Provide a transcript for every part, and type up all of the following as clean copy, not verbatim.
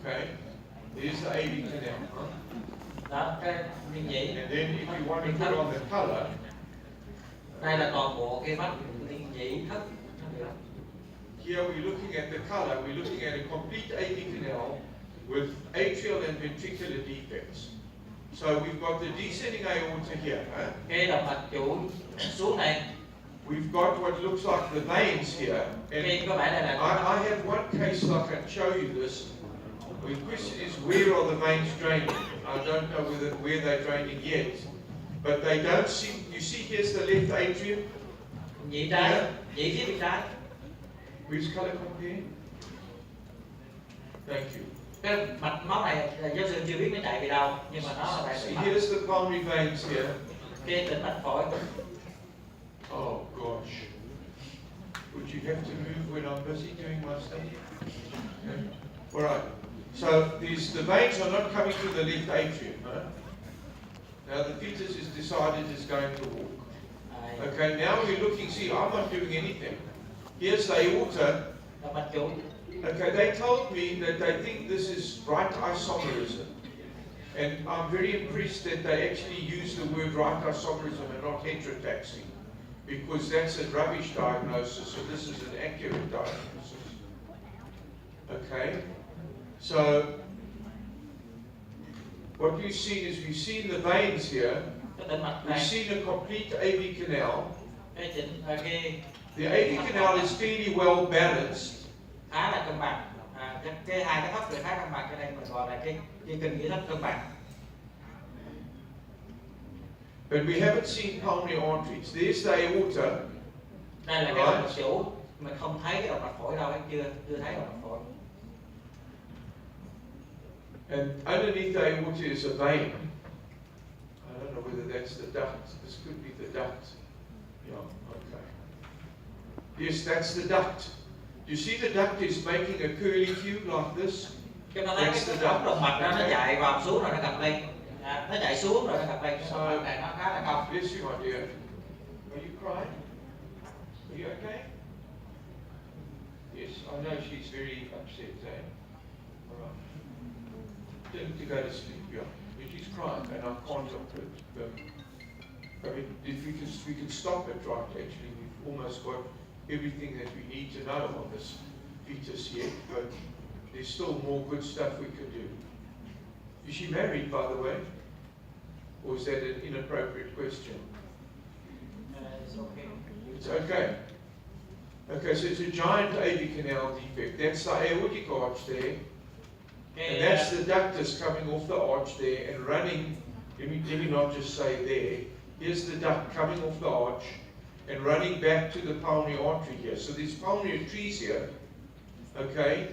Okay, there's the AV canal. Huh? Đó, cái niên nhĩ. And then if you want to put on the color, đây là toàn bộ cái mắt niên nhĩ thất. here we're looking at the color. We're looking at a complete AV canal with atrial and ventricular defects. So we've got the descending aorta here. Huh? Cái động mạch chủ xuống này. We've got what looks like the veins here. And Cái có vẻ là I have one case I can show you this. The question is, where are the veins draining? I don't know where they're draining yet, but they don't seem. You see, here's the left atrium. Nhĩ trái, nhĩ phía bên trái. Which color compare? Thank you. Cái mạch máu này giáo sư chưa biết nó chạy về đâu, nhưng mà nó là See, here's the pulmonary veins here. cái tĩnh mạch phổi. Oh gosh. Would you have to move when I'm busy doing my study? Okay. All right. So the veins are not coming to the left atrium. Huh? Now the fetus is decided is going to walk. Okay, now we're looking. See, I'm not doing anything. Here's the aorta. Động mạch chủ. Okay, they told me that they think this is right isomerism. And I'm very impressed that they actually use the word right isomerism and not heterotaxy, because that's a rubbish diagnosis, so this is an accurate diagnosis. Okay, so what we've seen is we've seen the veins here, we've seen a complete AV canal. The AV canal is fairly well balanced. Khá là cân bằng. Cái hai cái thất khá cân bằng, cho nên mình gọi là cái kinh nghĩa thất cân bằng. But we haven't seen pulmonary arteries. There's the aorta. Đây là cái động mạch chủ, mình không thấy cái động mạch phổi đâu, chưa thấy động mạch phổi. And underneath the aorta is a vein. I don't know whether that's the duct. This could be the duct. Yeah, okay. Yes, that's the duct. You see the duct is making a curlicue like this? Cho nó thấy cái động mạch đó, nó chạy vào xuống rồi nó gập lên. Nó chạy xuống rồi nó gập lên. Cái động mạch này nó khá là cong. Bless you, my dear. Are you crying? Are you okay? Yes, I know she's very upset, eh? All right. Tell her to go to sleep, yeah. But she's crying and I can't help it. I mean, if we can stop it, right, actually, we've almost got everything that we need to know on this fetus yet, but there's still more good stuff we can do. Is she married, by the way? Or is that an inappropriate question? It's okay. It's okay. Okay, so it's a giant AV canal defect. That's the aortic arch there. And that's the ductus coming off the arch there and running, let me not just say there. Here's the duct coming off the arch and running back to the pulmonary artery here. So there's pulmonary arteries here, okay,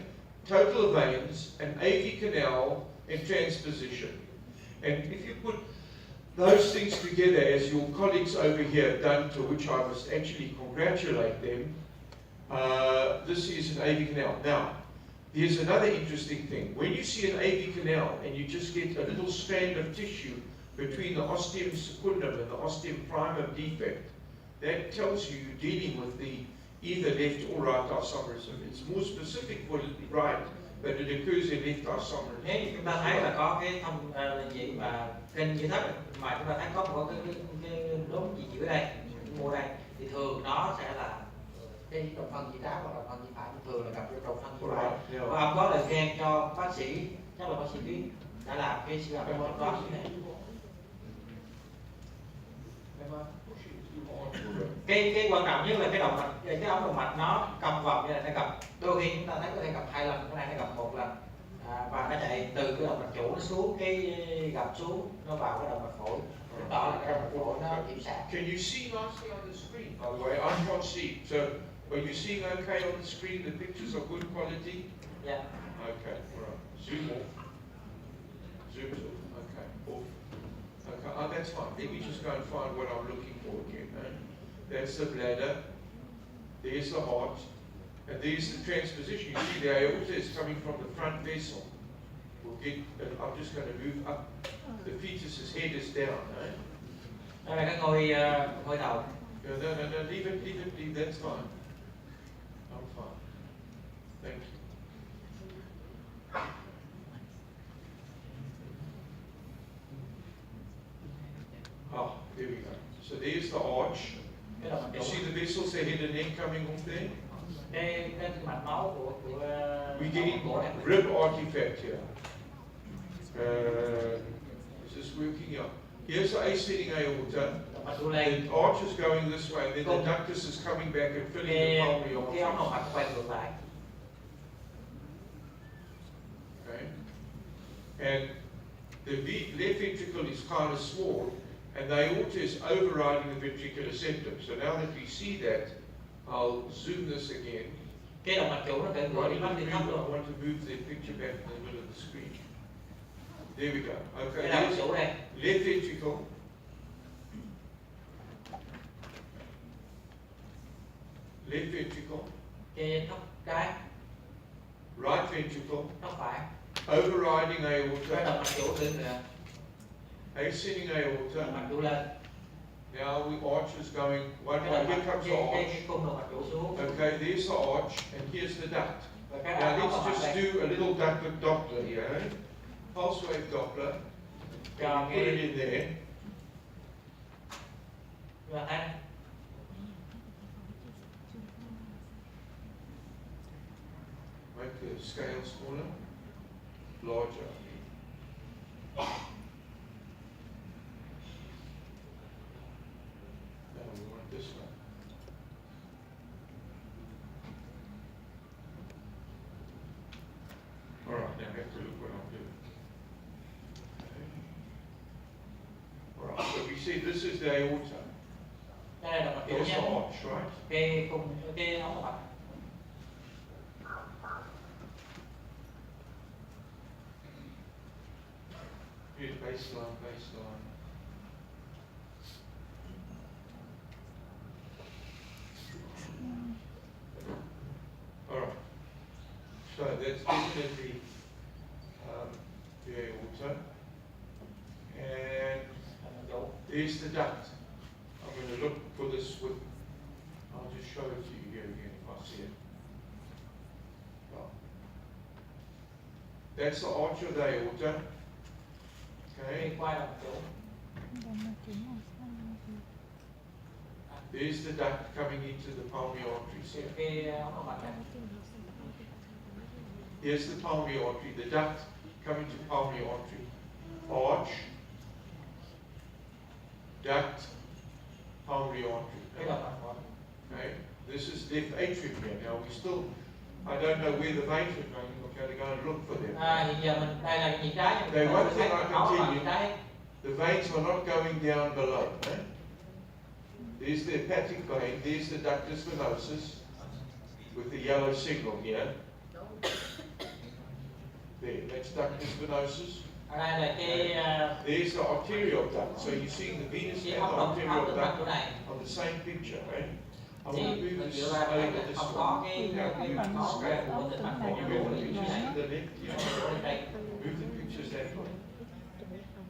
total veins, an AV canal, and transposition. And if you put those things together, as your colleagues over here have done, to which I must actually congratulate them, this is an AV canal. Now, here's another interesting thing. When you see an AV canal and you just get a little strand of tissue between the ostium secundum and the ostium primum defect, that tells you you're dealing with the either left or right isomerism. It's more specific for right, but it occurs in left isomerism. Nếu chúng ta thấy là có cái thông gì mà kênh như thất, mà chúng ta thấy có một cái đốm gì giữa đây, mua đây, thì thường nó sẽ là cái động phân gì trái hoặc là phân gì phải, thường là gặp cái động phân gì phải. Và ông có lời khen cho bác sĩ, chắc là bác sĩ biết đã làm cái siêu âm trong đó như này. Cái quan trọng nhất là cái động mạch, cái ống động mạch nó cong vòng như này, nó gập, đôi khi chúng ta thấy có thể gập 2 lần, cái này nó gập 1 lần, và nó chạy từ cái động mạch chủ nó xuống, cái gập xuống, nó vào cái động mạch phổi. Lúc đó là cái động mạch phổi nó kiểm soát. Can you see nicely on the screen? By the way, I can't see. So, are you seeing okay on the screen? The pictures are good quality? Yeah. Okay, all right. Zoom off. Zoom off. Okay, off. Okay, oh, that's fine. Let me just go and find what I'm looking for again. That's the bladder. There's the heart. And there's the transposition. You see the aorta is coming from the front vessel. We'll get, I'm just going to move up. The fetus's head is down. Đây là cái ngôi đầu. No, leave it, that's fine. I'm fine. Thank you. So there's the arch. Cái động mạch You chủ. see the vessels, their head and neck coming off there? Cái mạch máu của We're getting cổ này. rib artifact here. Is this working out? Here's the ascending aorta. Động mạch đu The lên. arch is going this way, and then the ductus is coming back and filling the pulmonary Cái ống artery. động mạch quay ngược lại. Okay? And the left ventricle is kind of small, and the aorta is overriding the ventricular septum. So now that we see that, I'll zoom this again. Cái động mạch chủ nó cởi ngược đi mắt đi thấp I luôn. want to move the picture back in the middle of the screen. There we go. Okay, Cái động mạch there's chủ đây. left ventricle. Left ventricle, Cái thấp trái, right ventricle, thấp phải. overriding Cái aorta, động mạch chủ lên nữa. ascending Động aorta. mạch đu lên. Now the arch is going one Cái way. động Here mạch comes the arch. cái cung động mạch chủ xuống. Okay, there's the arch, and here's the duct. Và cái Now ống động let's mạch just đây. do a little ducted Doppler here. Pulse wave Doppler. Cho Put it cái in there. và thấy Make the scale smaller, larger. No, we want this one. All right, now I have to look what I'm doing. Okay. All right, so we see this is the aorta. đây là động mạch chủ Here's the nhé. arch, right? Cái cung cái ống động mạch. Here's baseline, baseline. All right. So that's definitely the aorta. And Động mạch chủ. there's the duct. I'm going to look for this with, I'll just show it to you here again if I see it. Well, that's the arch of the aorta. Okay. Cái quai động mạch chủ. There's the duct coming into the pulmonary arteries here. Cái ống động mạch này. Here's the pulmonary artery, the duct coming to pulmonary artery. Arch, duct, pulmonary artery. Cái động mạch của Okay, this is left atrium here. Now we still, I don't know where the veins are going. We're going to go and look for them. hiện giờ mình đây là nhịp trái nhưng They mình won't thấy think I máu là continue. nhịp trái. The veins are not going down below. Eh? There's the hepatic vein, there's the ductus venosus with the yellow signal here. There, that's ductus venosus. Ở đây là cái There's the arterial duct. So you're seeing the venous cái and the ống động arterial tĩnh mạch duct chỗ này. on the same picture, right? I Thì want to move mình this dựa ra thấy over là this không one. có cái Now cái move mạch the máu scale. của tĩnh mạch Can you của move the chỗ pictures này. to the left? Yeah. Ở đây. Move the pictures that way.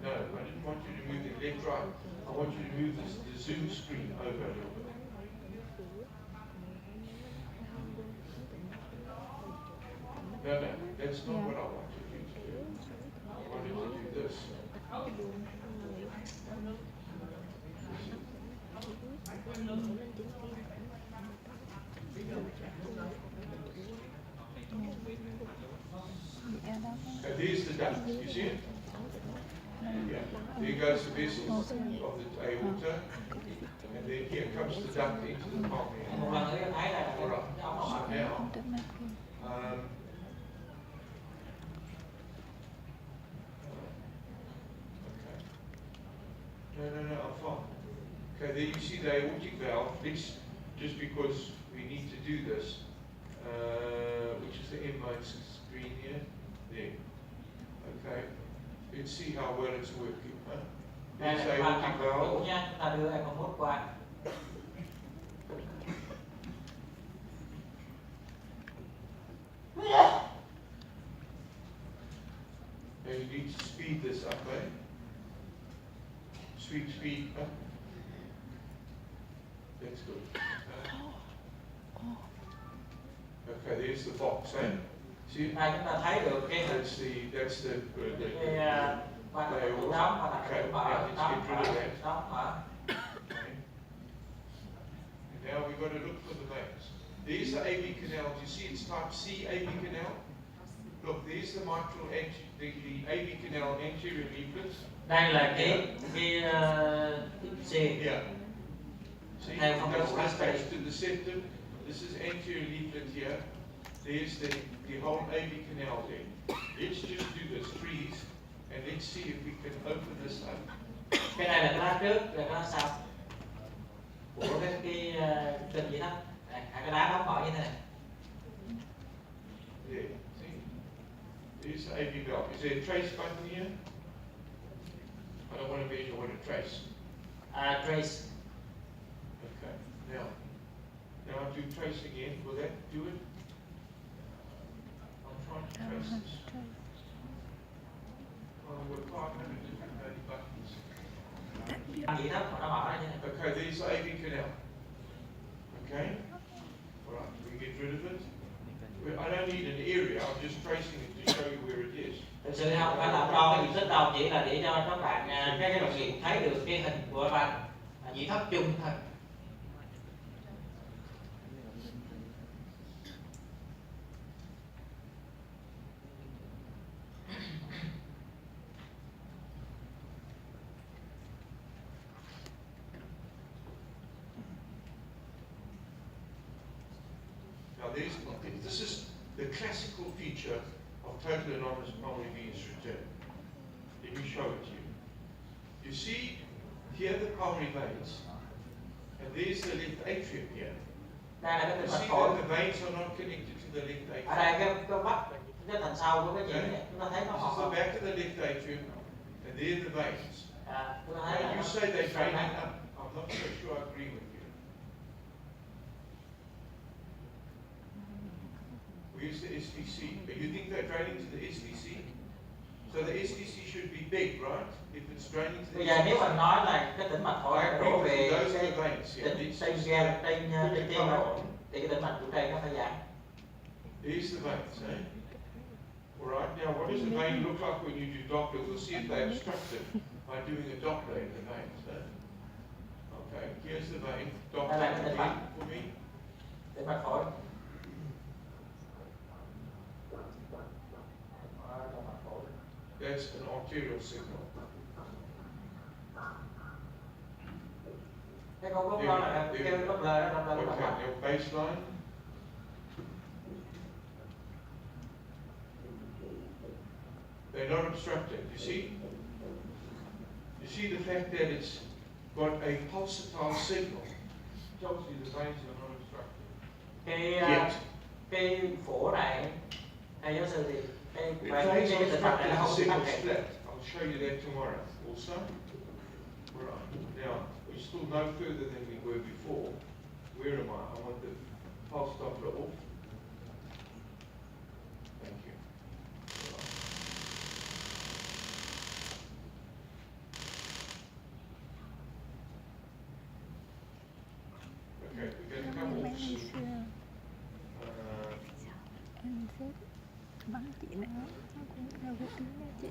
No, I didn't want you to move the left, right. I want you to move the zoom screen over a little bit. No, that's not what I wanted you to do. I wanted to do this. And there's the duct, you see it? Yeah. There goes the vessels of the aorta, and then here comes the duct into the pulmonary. Một lần nữa thấy là cái All right. ống động mạch. So now, okay. No, I'm fine. Okay, there you see the aortic valve. Let's, just because we need to do this, which is the M-mode screen here. There. Okay. Let's see how well it's working. Huh? Đây Here's là the cái aortic động mạch chủ valve. nha. Chúng ta đưa em mốt qua. And you need to speed this up, eh? Speed up. That's good. Okay, there's the box, eh? See, Đây chúng ta thấy được cái that's the cái quan trọng của đóng và đặc điểm ở đóng ở đóng ở okay. Now we've got to look for the veins. There's the AV canal. Do you see it's type C AV canal? Look, there's the mitral the AV canal anterior leaflet. Đây là cái C. Yeah. See, Theo phong that's độ attached to the septum. This is anterior leaflet here. There's the whole AV canal there. Let's just do this, trees, and let's see if we can open this up. Cái này là cái lá trước, là cái lá sau của cái kênh gì đó. Cái lá đóng mở như thế này. There, see? There's the AV valve. Is there a trace button here? I don't want to measure what a trace. Trace. Okay, now I'll do trace again. Will that do it? I'm trying to trace this. Oh, we've got 500 different buttons. Gì đó mà nó mở ra như này. Okay, there's the AV canal. Okay? Alright, we get rid of it. I don't need an area, I'm just tracing it to show you where it is. Thực sự không phải là đo cái diện tích đâu, chỉ là để cho các bạn, các đồng nghiệp thấy được cái hình của bạn nhị thất chung thôi. Now this is the classical feature of total anonymous pulmonary venous return. Let me show it to you. You see here the pulmonary veins, and there's the left atrium here. Đây là cái You tĩnh mạch see phổi. that the veins are not connected to the left Ở atrium. đây cái mắt, cái thành sau của cái chuyện này, chúng ta thấy nó This is mọc the không? back of the left atrium, and there are the veins. Chúng ta thấy là Now you nó say they're draining up. I'm not so sure I agree with you. Where's the SVC? But you think they're draining to the SVC? So the SVC should be big, right? If it's draining to the bây giờ nếu SVC. mình nói là cái tĩnh mạch phổi I nó agree đổ with về you. Those are cái the veins. Yeah, trên let's trên just gan, put trên the tim colour đó, on. thì cái tĩnh mạch chủ đây nó phải giảm. There's the veins, eh? All right. Now, what does the vein look like when you do Doppler? We'll see if they're obstructed by doing a Doppler in the veins. Eh? Okay. Here's the vein. Doppler again for me. Tĩnh mạch phổi. That's an arterial signal. Cái con gốc đó là cái gốc lơ đó, nó Okay. Now, baseline. They're not obstructed. You see? You see the fact that it's got a pulsatile signal tells you the veins are not obstructed. Cái phổ này, thầy giáo sư thì cái The cái veins are tĩnh mạch obstructed, này nó the không có signal's tắc nghẽn. flat. I'll show you that tomorrow also. Right. Now, we're still no further than we were before. Where am I? I want the pulse Doppler off. Thank you. Right. Okay, we're going to come off soon. Em sẽ bắn chị nữa, nó cũng theo cái tiếng đó chị.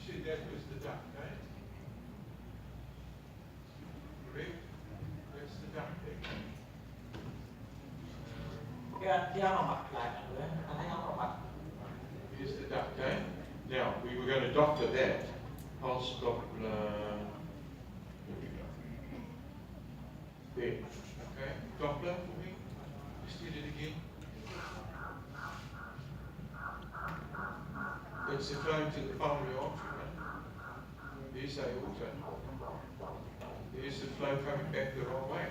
See, that was the duct, right? Correct? That's the duct there. Cái áo lòng mạch lại lần nữa, ta thấy áo lòng mạch. Here's the duct, okay? Now, we were going to Doppler that. Pulse Doppler. Here we go. There. Okay? Doppler for me. Just did it again. That's the flow to the pulmonary artery, right? There's the aorta. There's the flow coming back the wrong way.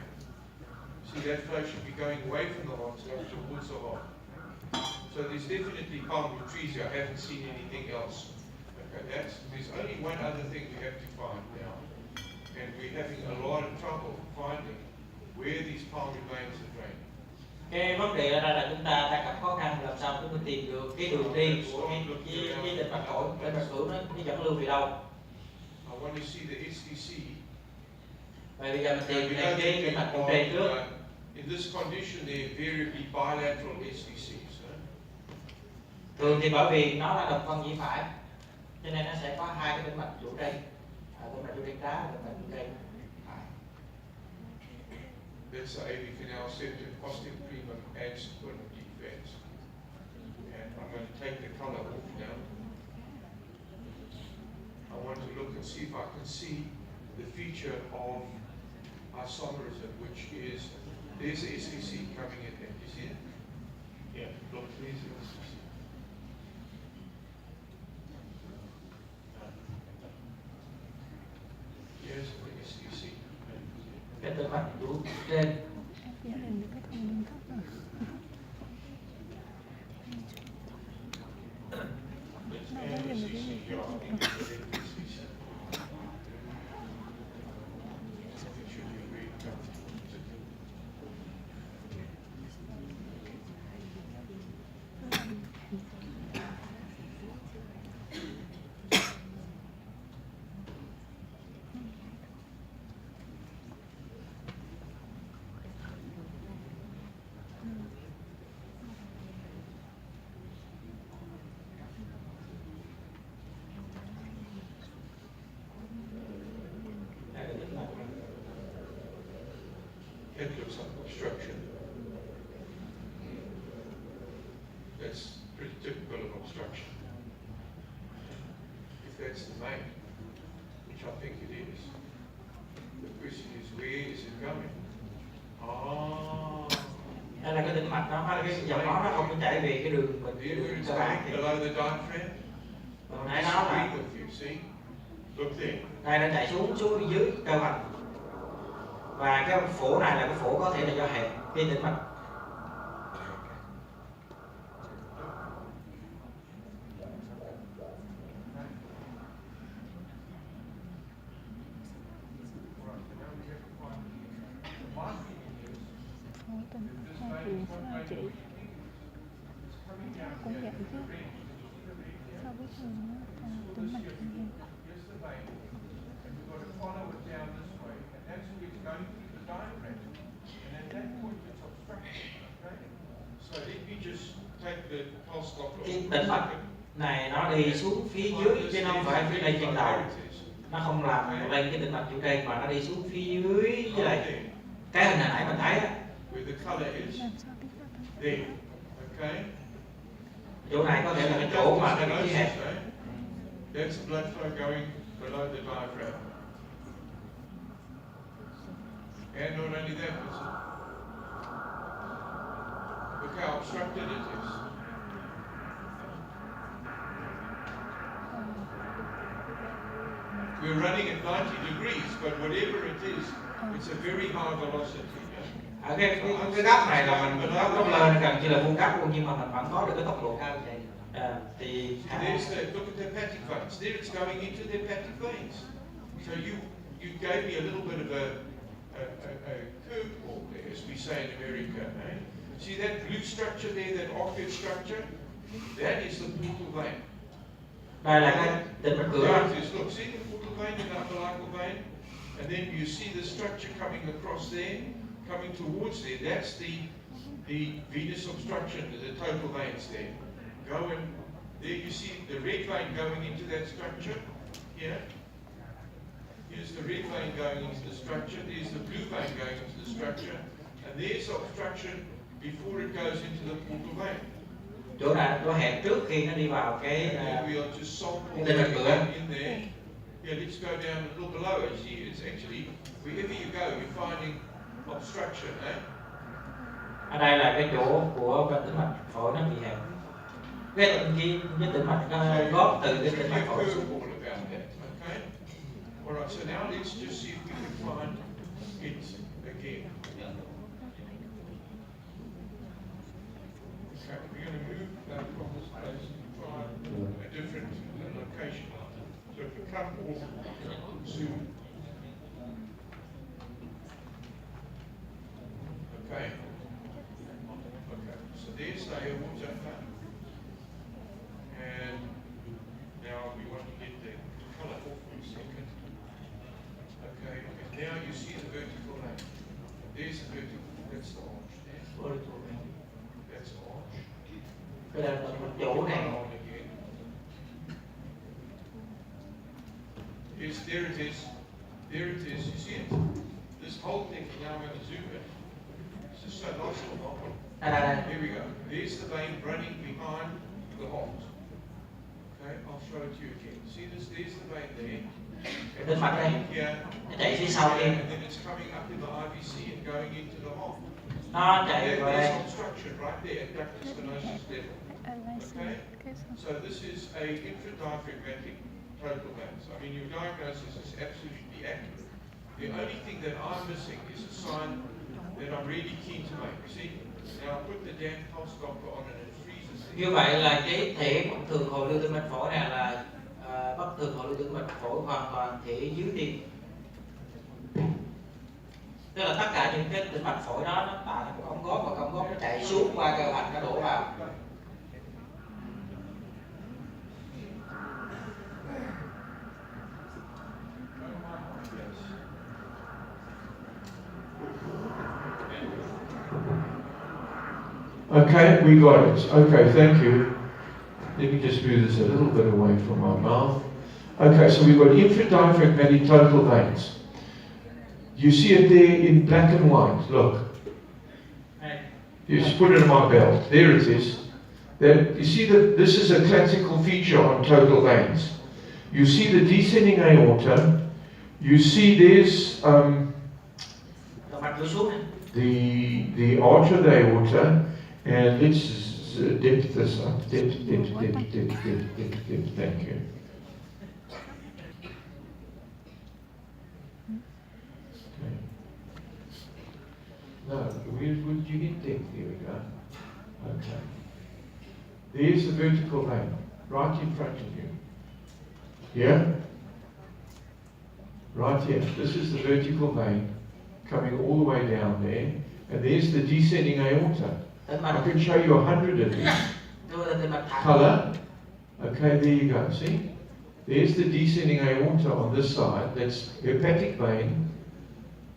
See, that flow should be going away from the heart, so towards the heart. So there's definitely pulmonary trees here. I haven't seen anything else. Okay, there's only one other thing we have to find now. And we're having a lot of trouble finding where these pulmonary veins are draining. Cái vấn đề ở đây là chúng ta đang gặp khó khăn làm sao chúng ta tìm được cái đường đi của cái tĩnh mạch phổi, tĩnh mạch phổi nó dẫn lưu về đâu. I want to see the SDC. Vậy bây giờ mình tìm Now, cái tĩnh mạch trụ trì trước. in this condition, there are variably bilateral SDCs. Thường thì bởi vì nó là đồng phân nhĩ phải, cho nên nó sẽ có hai cái tĩnh mạch trụ trì, tĩnh mạch trụ trì trái và tĩnh mạch trụ trì phải. That's the AV canal center, positive primum and sequential defects. And I'm going to take the color off now. I want to look and see if I can see the feature of isomerism, which is, there's the SCC coming in there. You see it? Yeah, look, there's the SCC. Here's the SCC. Cái tĩnh mạch trụ trên. Gia đình được cái thông đường thấp rồi. It looks like obstruction. That's pretty typical of obstruction. If that's the main, which I think it is, the question is where is it going? Đây là cái tĩnh mạch cái dòng máu nó không có chảy về cái đường There where mình it's cơ bản going, thì below the diaphragm. hồi I nãy nó disagree là with you, see? Look there. đây nó chạy xuống phía dưới cơ hoành, và cái phổ này là cái phổ có thể là do hẹp cái tĩnh mạch. Phổi tĩnh hai thì sao chị? Cũng vậy chứ. So với thường nó tĩnh mạch không hề. So let me just take the pulse Doppler. Cái tĩnh mạch này nó đi xuống phía dưới chứ nó không phải phía đây trên đầu, nó không làm lên cái tĩnh mạch trụ trì mà nó đi xuống phía dưới như này. Cái hình hồi nãy mình thấy á, Where the color is. Làm sao biết nó tĩnh? There. Okay? chỗ này có thể là cái chỗ mà cái vị trí hẹp. That's blood flow going below the diaphragm. And not only that, look how obstructed it is. We're running at 90 degrees, but whatever it is, it's a very high velocity. Ở cái góc này là mình góc lên gần như là vuông góc luôn, nhưng mà mình vẫn có được cái tốc độ cao như vậy. Thì Look at the hepatic veins. There it's going into the hepatic veins. So you gave me a little bit of a curveball there, as we say in America. Eh? See that blue structure there, that arcuate structure? That is the portal vein. đây là cái tĩnh mạch cửa. There it is. Look, see the portal vein and the umbilical vein? And then you see the structure coming across there, coming towards there. That's the venous obstruction, the total veins there. Going, there you see the red vein going into that structure. Here. Here's the red vein going into the structure. There's the blue vein going into the structure. And there's obstruction before it goes into the portal vein. Chỗ này chỗ hẹp trước khi nó đi vào cái We are just sample tĩnh mạch cửa. in there. Yeah, let's go down a little below it. See, it's actually, wherever you go, you're finding obstruction, eh? Ở đây là cái chỗ của cái tĩnh mạch phổi nó bị hẹp. Cái tĩnh mạch góp từ cái tĩnh mạch phổi xuống. Okay? Alright, so now let's just see if we can find it again. Okay, we're going to move from this place and try a different location. So if we come off Zoom. Okay. aorta. And now we want to get the colour off for a second. Okay, and now you see the vertical line. There's the vertical, that's the arch there. That's the arch. Đây là một chỗ này. On again. Yes, there it is. There it is. You see it? This whole thing, now I'm going to zoom in. It's just so nice and long. Đây. Here we go. There's the vein running behind the heart. Okay, I'll show it to you again. See this? There's the vein there. And Bên mặt đây. here. Nó chạy phía sau And tim. then it's coming up in the IVC and going into the heart. Nó chạy vào đây. There's obstruction right there at ductus venosus level. Okay? So this is a intradiaphragmatic total mass. I mean, your diagnosis is absolutely accurate. The only thing that I'm missing is a sign that I'm really keen to make. See? Now I put the damn pulse doppler on and it freezes. Như vậy là cái thể bất thường hồi lưu tĩnh mạch phổi này là bất thường hồi lưu tĩnh mạch phổi hoàn toàn thể dưới tim. Tức là tất cả những cái tĩnh mạch phổi đó nó tạo thành một ống góp và ống góp nó chạy xuống qua cơ hoành nó đổ vào. Okay, we got it. Okay, thank you. Let me just move this a little bit away from my mouth. Okay, so we've got intradiaphragmatic total veins. You see it there in black and white. Look. You just put it in my belt. There it is. Then you see that this is a classical feature on total veins. You see the descending aorta. You see there's the arch of the aorta. And let's dip this up. Dip. Thank you. Okay. No, where would you get depth? There we go. Okay. There's the vertical vein, right in front of you. Yeah? Right here. This is the vertical vein coming all the way down there. And there's the descending aorta. I can show you 100 of these. Colour. Okay, there you go. See? There's the descending aorta on this side. That's hepatic vein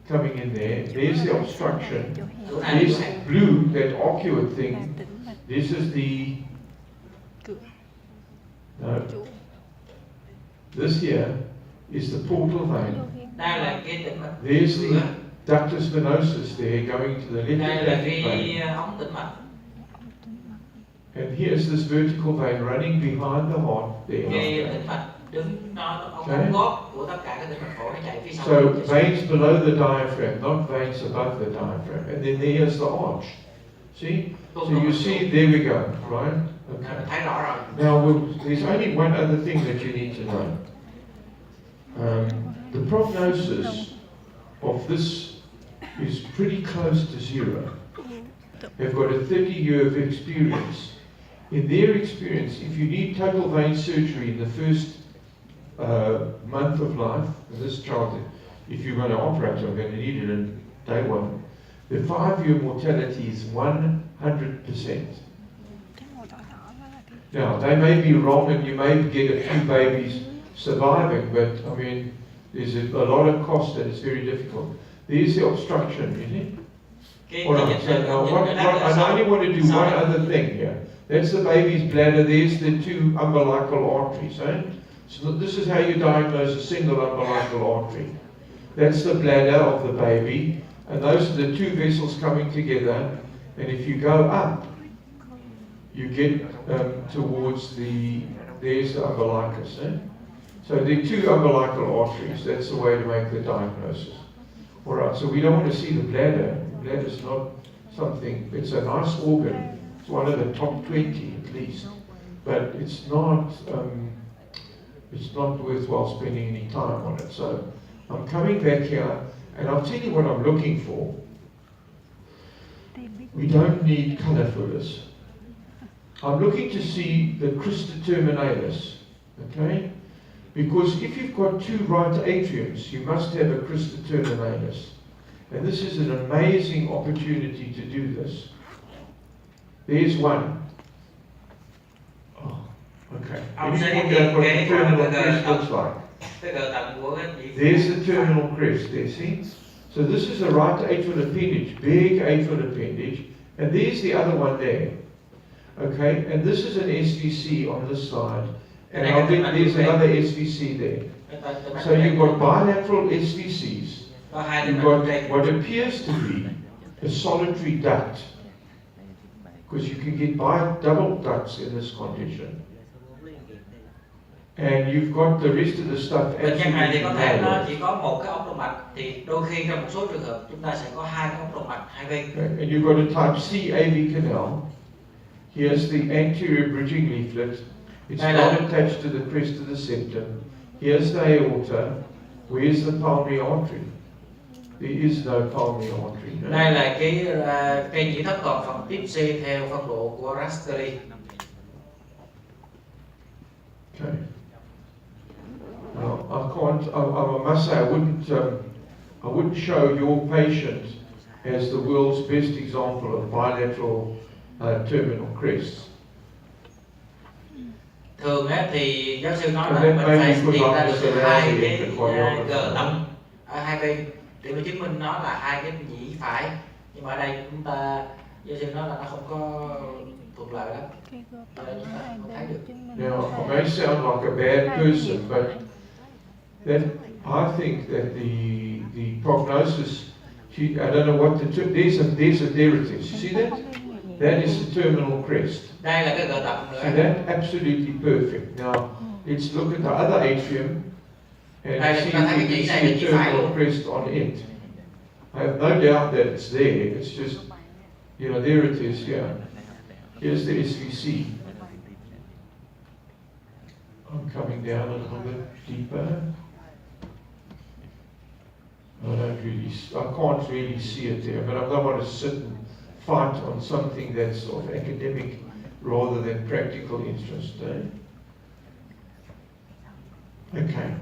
coming in there. There's the obstruction. There's blue, that arcuate thing. This is the... No. This here is the portal vein. There's the ductus venosus there going to the left hepatic vein. And here's this vertical vein running behind the heart there. Okay. So veins below the diaphragm, not veins above the diaphragm. And then there's the arch. See? So you see, there we go, right? Okay. Now, there's only one other thing that you need to know. The prognosis of this is pretty close to zero. They've got a 30-year of experience. In their experience, if you need total vein surgery in the first month of life, and this child, if you're going to operate, you're going to need it in day one, the 5-year mortality is 100%. Now, they may be wrong and you may get a few babies surviving, but I mean, there's a lot of cost and it's very difficult. There's the obstruction, isn't it? Alright, so now I only want to do one other thing here. That's the baby's bladder, there's the two umbilical arteries. So this is how you diagnose a single umbilical artery. That's the bladder of the baby, and those are the two vessels coming together, and if you go up, you get towards there's the umbilicus. So there are two umbilical arteries, that's the way to make the diagnosis. Alright, so we don't want to see the bladder. The bladder is not something, it's a nice organ. It's one of the top 20 at least. But it's not worthwhile spending any time on it. So I'm coming back here and I'll tell you what I'm looking for. We don't need colour for this. I'm looking to see the crista terminalis, okay? Because if you've got two right atriums, you must have a crista terminalis. And this is an amazing opportunity to do this. There's one. Oh, okay. Ông sẽ Anyone đi know what tìm the cái terminal cái crest looks like? cái cờ tận của cái nhị There's the terminal crest there, see? So this is a right atrial appendage, big atrial appendage, and there's the other one there. Okay, and this is an SVC on this side, and I'll get, there's another SVC there. So you've got bilateral SVCs, có hai you've got what appears to be a solitary duct, because you can get double ducts in this condition. And you've got the rest of the stuff bệnh nhân này thì có thể nó absolutely chỉ có một cái ống động mạch, thì đôi khi trong một số trường hợp chúng ta sẽ có hai cái ống động mạch hai bên. okay. And you've got a type C AV canal. Here's the anterior bridging leaflet. It's not attached to the crest of the septum. Here's the aorta. Where's the pulmonary artery? There is no pulmonary artery. No? Đây là cái nhĩ thất còn phần tiếp C theo phân độ của Rasterly. Okay. Now, I can't. I must say, I wouldn't show your patient as the world's best example of bilateral terminal crests. Thường á, thì giáo sư nói là And mình then phải maybe tìm put ra like được this hai around the cái epicardiography. cờ tận ở hai bên để mà chứng minh nó là hai cái nhĩ phải, nhưng mà ở đây chúng ta giáo sư nói là nó không có thuận lợi lắm. Cái gộp Cho nên chúng ta không thấy được. Now, I may sound like a bad person, but that I think that the prognosis. I don't know what there's a there it is. You see that? That is the terminal crest. Đây là cái cờ tận nữa. So that's absolutely perfect. Now, let's look at the other atrium and see if we can see a terminal crest on it. I have no doubt that it's there. It's just, there it is here. Here's the SVC. I'm coming down a little bit deeper. I can't really see it there, but I don't want to sit and fight on something that's of academic rather than practical interest. Okay.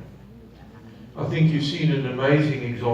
I think you've seen an amazing example.